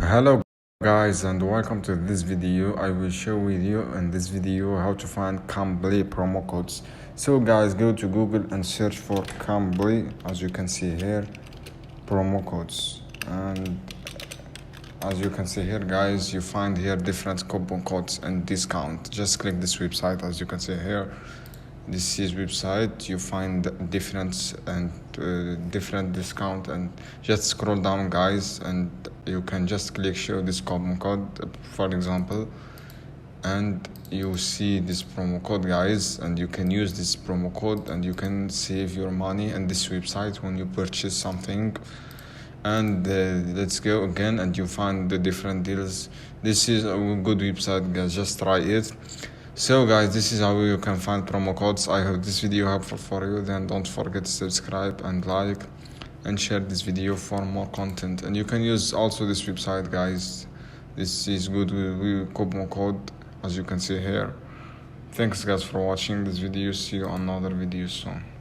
Hello guys, and welcome to this video. I will show with you in this video how to find Cambly promo codes. So guys, go to Google and search for Cambly. As you can see here, promo codes, and as you can see here guys, you find here different coupon codes and discount. Just click this website. As you can see here, this is website. You find different and different discount, and just scroll down guys, and you can just click show this coupon code, for example, and you see this promo code guys, and you can use this promo code and you can save your money in this website when you purchase something. And let's go again, and you find the different deals. This is a good website guys, just try it. So guys, this is how you can find promo codes. I hope this video helpful for you. Then don't forget to subscribe and like and share this video for more content. And you can use also this website guys. This is good with coupon code, as you can see here. Thanks guys for watching this video. See you on another video soon.